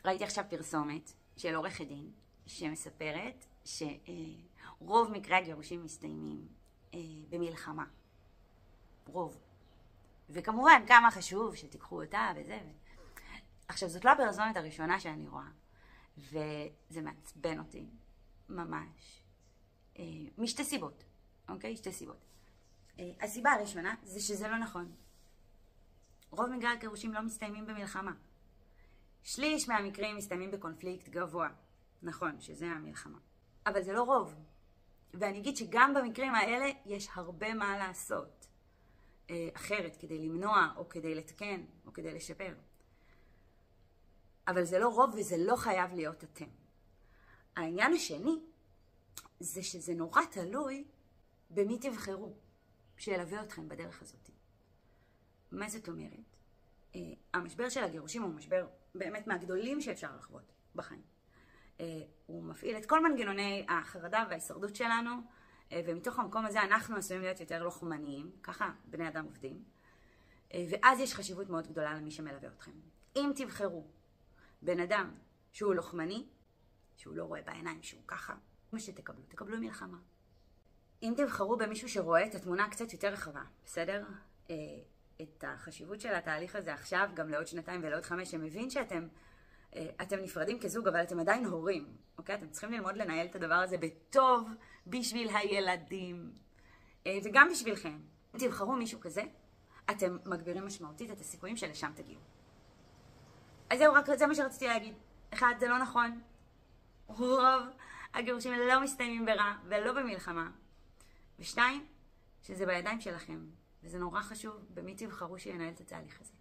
ראיתי עכשיו פרסומת של עורכת דין שמספרת שרוב מקרי הגירושים מסתיימים במלחמה. רוב. וכמובן כמה חשוב שתיקחו אותה וזה. עכשיו זאת לא הפרסומת הראשונה שאני רואה, וזה מעצבן אותי ממש. משתי סיבות, אוקיי? שתי סיבות. הסיבה הראשונה זה שזה לא נכון. רוב מקרי הגירושים לא מסתיימים במלחמה. שליש מהמקרים מסתיימים בקונפליקט גבוה. נכון, שזה המלחמה. אבל זה לא רוב. ואני אגיד שגם במקרים האלה יש הרבה מה לעשות. אחרת, כדי למנוע, או כדי לתקן, או כדי לשפר. אבל זה לא רוב וזה לא חייב להיות אתם. העניין השני, זה שזה נורא תלוי במי תבחרו, שילווה אתכם בדרך הזאת. מה זאת אומרת? המשבר של הגירושים הוא משבר באמת מהגדולים שאפשר לחוות בחיים. הוא מפעיל את כל מנגנוני החרדה וההישרדות שלנו, ומתוך המקום הזה אנחנו עשויים להיות יותר לוחמניים, ככה בני אדם עובדים, ואז יש חשיבות מאוד גדולה למי שמלווה אתכם. אם תבחרו בן אדם שהוא לוחמני, שהוא לא רואה בעיניים שהוא ככה, מה שתקבלו, תקבלו מלחמה. אם תבחרו במישהו שרואה את התמונה קצת יותר רחבה, בסדר? את החשיבות של התהליך הזה עכשיו, גם לעוד 2 ולעוד 5, שמבין שאתם נפרדים כזוג, אבל אתם עדיין הורים, אוקיי? אתם צריכים ללמוד לנהל את הדבר הזה בטוב בשביל הילדים, וגם בשבילכם. אם תבחרו מישהו כזה, אתם מגבירים משמעותית את הסיכויים שלשם תגיעו. אז זהו, רק זה מה שרציתי להגיד. 1, זה לא נכון. רוב הגירושים לא מסתיימים ברע ולא במלחמה. ו2, שזה בידיים שלכם. וזה נורא חשוב במי תבחרו שינהל את התהליך הזה.